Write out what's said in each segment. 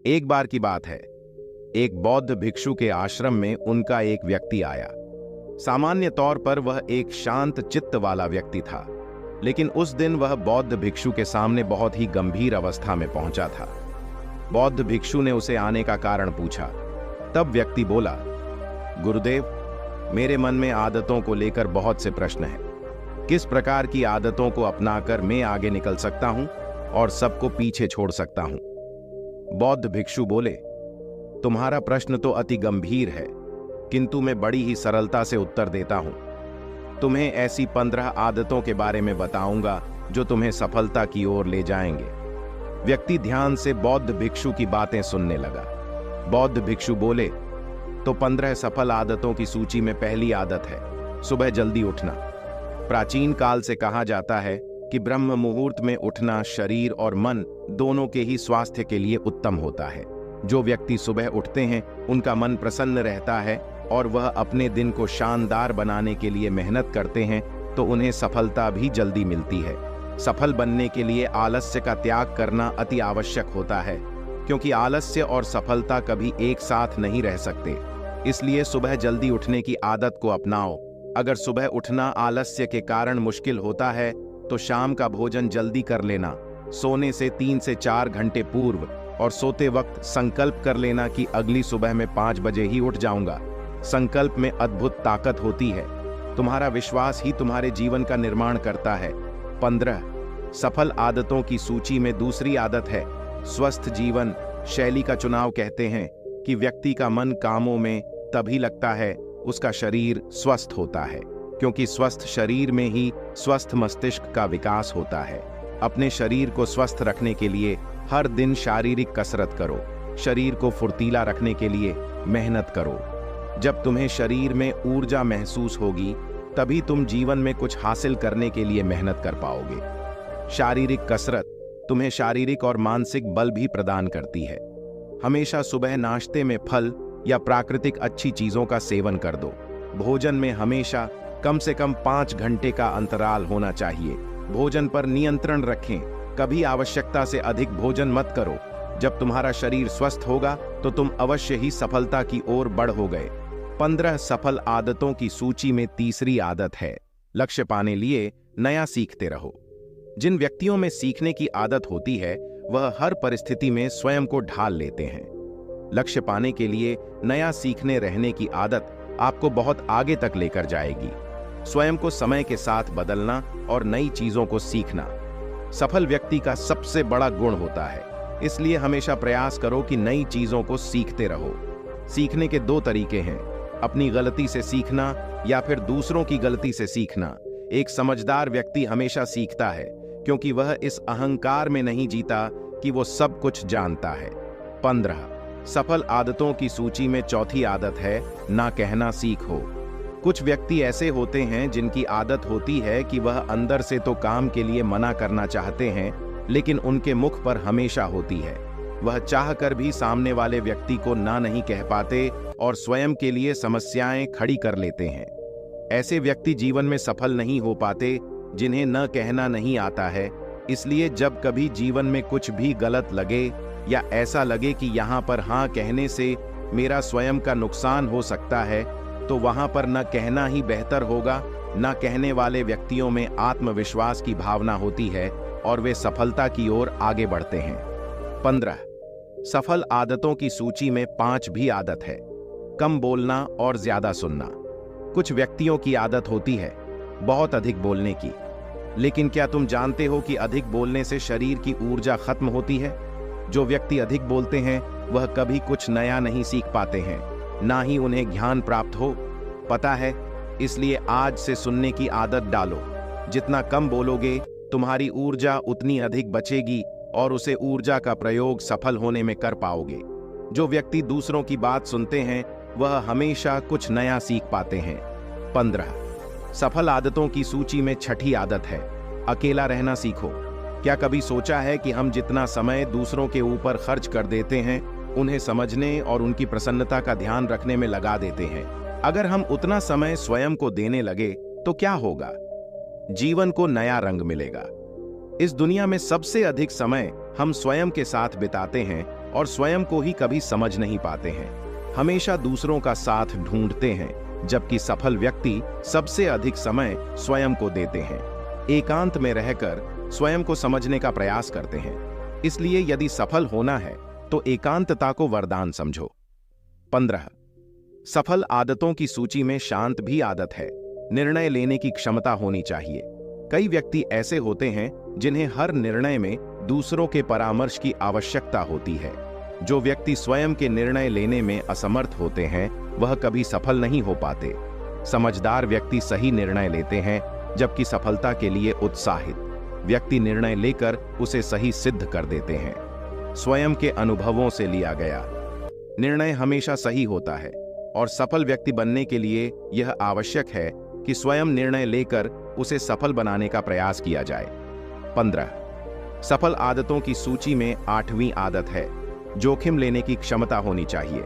एक बार की बात है, एक बौद्ध भिक्षु के आश्रम में उनका एक व्यक्ति आया। सामान्य तौर पर वह एक शांत चित्त वाला व्यक्ति था, लेकिन उस दिन वह बौद्ध भिक्षु के सामने बहुत ही गंभीर अवस्था में पहुंचा था। बौद्ध भिक्षु ने उसे आने का कारण पूछा। तब व्यक्ति बोला, गुरुदेव, मेरे मन में आदतों को लेकर बहुत से प्रश्न हैं। किस प्रकार की आदतों को अपनाकर मैं आगे निकल सकता हूं और सबको पीछे छोड़ सकता हूं? बौद्ध भिक्षु बोले, तुम्हारा प्रश्न तो अति गंभीर है, किंतु मैं बड़ी ही सरलता से उत्तर देता हूं। तुम्हें ऐसी 15 आदतों के बारे में बताऊंगा जो तुम्हें सफलता की ओर ले जाएंगे। व्यक्ति ध्यान से बौद्ध भिक्षु की बातें सुनने लगा। बौद्ध भिक्षु बोले, तो 15 सफल आदतों की सूची में पहली आदत है सुबह जल्दी उठना। प्राचीन काल से कहा जाता है कि ब्रह्म मुहूर्त में उठना शरीर और मन दोनों के ही स्वास्थ्य के लिए उत्तम होता है। जो व्यक्ति सुबह उठते हैं उनका मन प्रसन्न रहता है और वह अपने दिन को शानदार बनाने के लिए मेहनत करते हैं तो उन्हें सफलता भी जल्दी मिलती है। सफल बनने के लिए आलस्य का त्याग करना अति आवश्यक होता है, क्योंकि आलस्य और सफलता कभी एक साथ नहीं रह सकते। इसलिए सुबह जल्दी उठने की आदत को अपनाओ। अगर सुबह उठना आलस्य के कारण मुश्किल होता है तो शाम का भोजन जल्दी कर लेना। सोने से 3 से 4 घंटे पूर्व और सोते वक्त संकल्प कर लेना कि अगली सुबह मैं 5 बजे ही उठ जाऊंगा। संकल्प में अद्भुत ताकत होती है। तुम्हारा विश्वास ही तुम्हारे जीवन का निर्माण करता है। 15 सफल आदतों की सूची में दूसरी आदत है स्वस्थ जीवन शैली का चुनाव। कहते हैं कि व्यक्ति का मन कामों में तभी लगता है उसका शरीर स्वस्थ होता है, क्योंकि स्वस्थ शरीर में ही स्वस्थ मस्तिष्क का विकास होता है। अपने शरीर को स्वस्थ रखने के लिए हर दिन शारीरिक कसरत करो। शरीर को फुर्तीला रखने के लिए मेहनत करो। जब तुम्हें शरीर में ऊर्जा महसूस होगी तभी तुम जीवन में कुछ हासिल करने के लिए मेहनत कर पाओगे। शारीरिक कसरत तुम्हें शारीरिक और मानसिक बल भी प्रदान करती है। हमेशा सुबह नाश्ते में फल या प्राकृतिक अच्छी चीजों का सेवन कर दो। भोजन में हमेशा कम से कम 5 घंटे का अंतराल होना चाहिए। भोजन पर नियंत्रण रखें। कभी आवश्यकता से अधिक भोजन मत करो। जब तुम्हारा शरीर स्वस्थ होगा तो तुम अवश्य ही सफलता की ओर बढ़ोगे। 15 सफल आदतों की सूची में तीसरी आदत है लक्ष्य पाने लिए नया सीखते रहो। जिन व्यक्तियों में सीखने की आदत होती है वह हर परिस्थिति में स्वयं को ढाल लेते हैं। लक्ष्य पाने के लिए नया सीखने रहने की आदत आपको बहुत आगे तक लेकर जाएगी। स्वयं को समय के साथ बदलना और नई चीजों को सीखना सफल व्यक्ति का सबसे बड़ा गुण होता है। इसलिए हमेशा प्रयास करो कि नई चीजों को सीखते रहो। सीखने के 2 तरीके हैं, अपनी गलती से सीखना या फिर दूसरों की गलती से सीखना। एक समझदार व्यक्ति हमेशा सीखता है, क्योंकि वह इस अहंकार में नहीं जीता कि वो सब कुछ जानता है। 15 सफल आदतों की सूची में चौथी आदत है ना कहना सीखो। कुछ व्यक्ति ऐसे होते हैं जिनकी आदत होती है कि वह अंदर से तो काम के लिए मना करना चाहते हैं, लेकिन उनके मुख पर हमेशा होती है। वह चाहकर भी सामने वाले व्यक्ति को ना नहीं कह पाते और स्वयं के लिए समस्याएं खड़ी कर लेते हैं। ऐसे व्यक्ति जीवन में सफल नहीं हो पाते जिन्हें न कहना नहीं आता है। इसलिए जब कभी जीवन में कुछ भी गलत लगे या ऐसा लगे कि यहाँ पर हाँ कहने से मेरा स्वयं का नुकसान हो सकता है, तो वहां पर न कहना ही बेहतर होगा। न कहने वाले व्यक्तियों में आत्मविश्वास की भावना होती है और वे सफलता की ओर आगे बढ़ते हैं। 15 सफल आदतों की सूची में 5 भी आदत है कम बोलना और ज्यादा सुनना। कुछ व्यक्तियों की आदत होती है बहुत अधिक बोलने की, लेकिन क्या तुम जानते हो कि अधिक बोलने से शरीर की ऊर्जा खत्म होती है? जो व्यक्ति अधिक बोलते हैं वह कभी कुछ नया नहीं सीख पाते हैं, ना ही उन्हें ज्ञान प्राप्त हो। पता है, इसलिए आज से सुनने की आदत डालो। जितना कम बोलोगे तुम्हारी ऊर्जा उतनी अधिक बचेगी और उसे ऊर्जा का प्रयोग सफल होने में कर पाओगे। जो व्यक्ति दूसरों की बात सुनते हैं वह हमेशा कुछ नया सीख पाते हैं। 15 सफल आदतों की सूची में छठी आदत है अकेला रहना सीखो। क्या कभी सोचा है कि हम जितना समय दूसरों के ऊपर खर्च कर देते हैं उन्हें समझने और उनकी प्रसन्नता का ध्यान रखने में लगा देते हैं? अगर हम उतना समय स्वयं को देने लगे तो क्या होगा? जीवन को नया रंग मिलेगा। इस दुनिया में सबसे अधिक समय हम स्वयं के साथ बिताते हैं और स्वयं को ही कभी समझ नहीं पाते हैं। हमेशा दूसरों का साथ ढूंढते हैं, जबकि सफल व्यक्ति सबसे अधिक समय स्वयं को देते हैं। एकांत में रहकर स्वयं को समझने का प्रयास करते हैं। इसलिए यदि सफल होना है तो एकांतता को वरदान समझो। 15 सफल आदतों की सूची में शांत भी आदत है। निर्णय लेने की क्षमता होनी चाहिए। कई व्यक्ति ऐसे होते हैं जिन्हें हर निर्णय में दूसरों के परामर्श की आवश्यकता होती है। जो व्यक्ति स्वयं के निर्णय लेने में असमर्थ होते हैं वह कभी सफल नहीं हो पाते। समझदार व्यक्ति सही निर्णय लेते हैं, जबकि सफलता के लिए उत्साहित व्यक्ति निर्णय लेकर उसे सही सिद्ध कर देते हैं। स्वयं के अनुभवों से लिया गया निर्णय हमेशा सही होता है और सफल व्यक्ति बनने के लिए यह आवश्यक है कि स्वयं निर्णय लेकर उसे सफल बनाने का प्रयास किया जाए। 15 सफल आदतों की सूची में 8वीं आदत है, जोखिम लेने की क्षमता होनी चाहिए।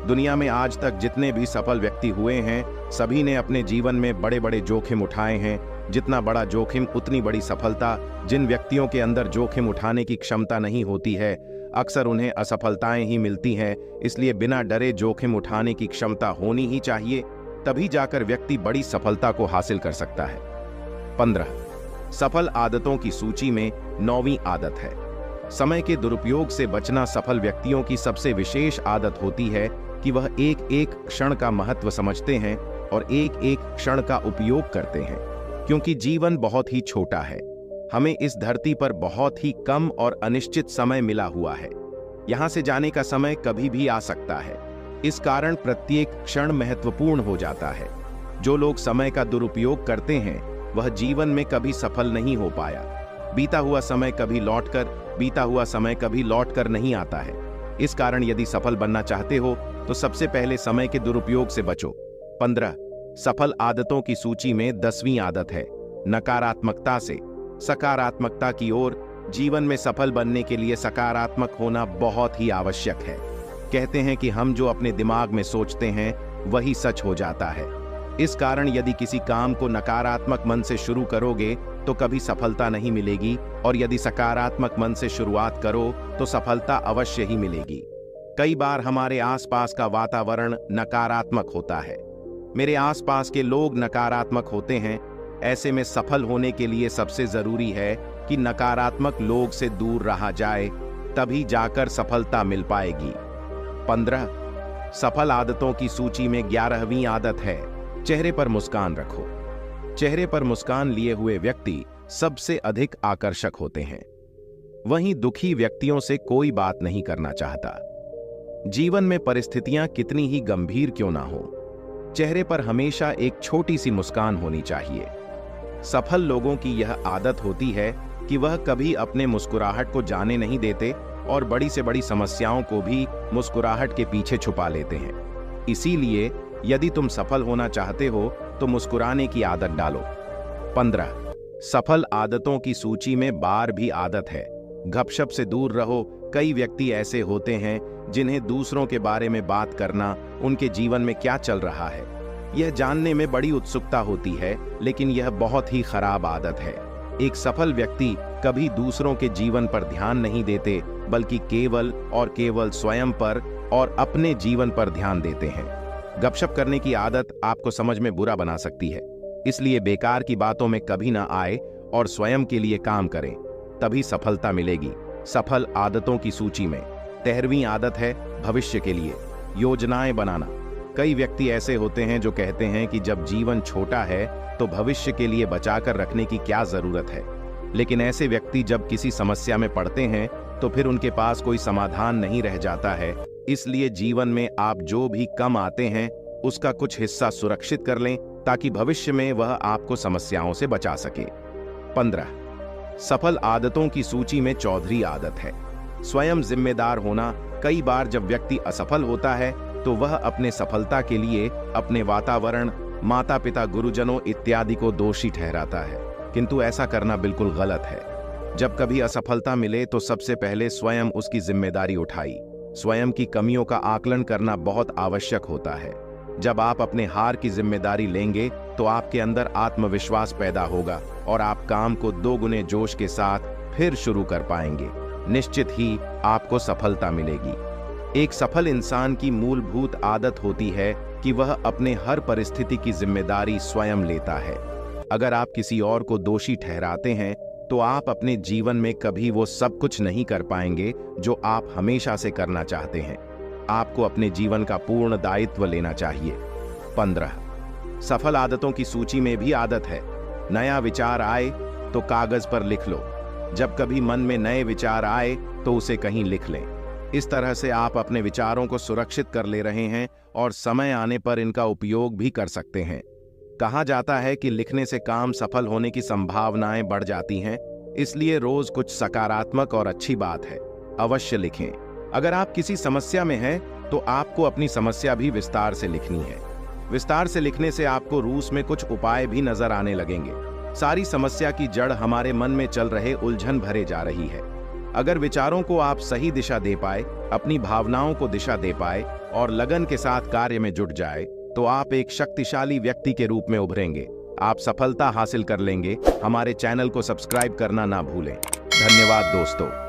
दुनिया में आज तक जितने भी सफल व्यक्ति हुए हैं, सभी ने अपने जीवन में बड़े बड़े जोखिम उठाए हैं। जितना बड़ा जोखिम उतनी बड़ी सफलता। जिन व्यक्तियों के अंदर जोखिम उठाने की क्षमता नहीं होती है, अक्सर उन्हें असफलताएं ही मिलती हैं। इसलिए बिना डरे जोखिम उठाने की क्षमता होनी ही चाहिए, तभी जाकर व्यक्ति बड़ी सफलता को हासिल कर सकता है। 15 सफल आदतों की सूची में 9वीं आदत है, समय के दुरुपयोग से बचना। सफल व्यक्तियों की सबसे विशेष आदत होती है कि वह एक एक क्षण का महत्व समझते हैं और एक एक क्षण का उपयोग करते हैं, क्योंकि जीवन बहुत ही छोटा है। हमें इस धरती पर बहुत ही कम और अनिश्चित समय मिला हुआ है। यहां से जाने का समय कभी भी आ सकता है। इस कारण प्रत्येक क्षण महत्वपूर्ण हो जाता है। जो लोग समय का दुरुपयोग करते हैं वह जीवन में कभी सफल नहीं हो पाया। बीता हुआ समय कभी लौटकर नहीं आता है। इस कारण यदि सफल बनना चाहते हो तो सबसे पहले समय के दुरुपयोग से बचो। 15 सफल आदतों की सूची में 10वीं आदत है, नकारात्मकता से सकारात्मकता की ओर। जीवन में सफल बनने के लिए सकारात्मक होना बहुत ही आवश्यक है। कहते हैं कि हम जो अपने दिमाग में सोचते हैं वही सच हो जाता है। इस कारण यदि किसी काम को नकारात्मक मन से शुरू करोगे तो कभी सफलता नहीं मिलेगी, और यदि सकारात्मक मन से शुरुआत करो तो सफलता अवश्य ही मिलेगी। कई बार हमारे आसपास का वातावरण नकारात्मक होता है। मेरे आसपास के लोग नकारात्मक होते हैं। ऐसे में सफल होने के लिए सबसे जरूरी है कि नकारात्मक लोग से दूर रहा जाए, तभी जाकर सफलता मिल पाएगी। 15 सफल आदतों की सूची में 11वीं आदत है, चेहरे पर मुस्कान रखो। चेहरे पर मुस्कान लिए हुए व्यक्ति सबसे अधिक आकर्षक होते हैं। वहीं दुखी व्यक्तियों से कोई बात नहीं करना चाहता। जीवन में परिस्थितियां कितनी ही गंभीर क्यों ना हो, चेहरे पर हमेशा एक छोटी सी मुस्कान होनी चाहिए। सफल लोगों की यह आदत होती है कि वह कभी अपने मुस्कुराहट को जाने नहीं देते और बड़ी से बड़ी समस्याओं को भी मुस्कुराहट के पीछे छुपा लेते हैं। इसीलिए यदि तुम सफल होना चाहते हो तो मुस्कुराने की आदत डालो। 15 सफल आदतों की सूची में 12वीं आदत है, गपशप से दूर रहो। कई व्यक्ति ऐसे होते हैं जिन्हें दूसरों के बारे में बात करना, उनके जीवन में क्या चल रहा है, यह जानने में बड़ी उत्सुकता होती है, लेकिन यह बहुत ही खराब आदत है। एक सफल व्यक्ति कभी दूसरों के जीवन पर ध्यान नहीं देते, बल्कि केवल और केवल स्वयं पर और अपने जीवन पर ध्यान देते हैं। गपशप करने की आदत आपको समझ में बुरा बना सकती है, इसलिए बेकार की बातों में कभी ना आए और स्वयं के लिए काम करें, तभी सफलता मिलेगी। सफल आदतों की सूची में 13वीं आदत है, भविष्य के लिए योजनाएं बनाना। कई व्यक्ति ऐसे होते हैं जो कहते हैं कि जब जीवन छोटा है तो भविष्य के लिए बचाकर रखने की क्या जरूरत है। लेकिन ऐसे व्यक्ति जब किसी समस्या में पड़ते हैं तो फिर उनके पास कोई समाधान नहीं रह जाता है। इसलिए जीवन में आप जो भी कम आते हैं उसका कुछ हिस्सा सुरक्षित कर लें, ताकि भविष्य में वह आपको समस्याओं से बचा सके। 15 सफल आदतों की सूची में 14वीं आदत है, स्वयं जिम्मेदार होना। कई बार जब व्यक्ति असफल होता है तो वह अपने सफलता के लिए अपने वातावरण, माता पिता, गुरुजनों इत्यादि को दोषी ठहराता है, किंतु ऐसा करना बिल्कुल गलत है। जब कभी असफलता मिले तो सबसे पहले स्वयं उसकी जिम्मेदारी उठाई। स्वयं की कमियों का आकलन करना बहुत आवश्यक होता है। जब आप अपने हार की जिम्मेदारी लेंगे तो आपके अंदर आत्मविश्वास पैदा होगा और आप काम को 2 गुने जोश के साथ फिर शुरू कर पाएंगे। निश्चित ही आपको सफलता मिलेगी। एक सफल इंसान की मूलभूत आदत होती है कि वह अपने हर परिस्थिति की जिम्मेदारी स्वयं लेता है। अगर आप किसी और को दोषी ठहराते हैं तो आप अपने जीवन में कभी वो सब कुछ नहीं कर पाएंगे जो आप हमेशा से करना चाहते हैं। आपको अपने जीवन का पूर्ण दायित्व लेना चाहिए। 15 सफल आदतों की सूची में भी आदत है, नया विचार आए तो कागज पर लिख लो। जब कभी मन में नए विचार आए तो उसे कहीं लिख लें। इस तरह से आप अपने विचारों को सुरक्षित कर ले रहे हैं और समय आने पर इनका उपयोग भी कर सकते हैं। कहा जाता है कि लिखने से काम सफल होने की संभावनाएं बढ़ जाती हैं, इसलिए रोज कुछ सकारात्मक और अच्छी बात है अवश्य लिखें। अगर आप किसी समस्या में हैं तो आपको अपनी समस्या भी विस्तार से लिखनी है। विस्तार से लिखने से आपको रूस में कुछ उपाय भी नजर आने लगेंगे। सारी समस्या की जड़ हमारे मन में चल रहे उलझन भरे जा रही है। अगर विचारों को आप सही दिशा दे पाए, अपनी भावनाओं को दिशा दे पाए और लगन के साथ कार्य में जुट जाए तो आप एक शक्तिशाली व्यक्ति के रूप में उभरेंगे। आप सफलता हासिल कर लेंगे। हमारे चैनल को सब्सक्राइब करना ना भूलें। धन्यवाद दोस्तों।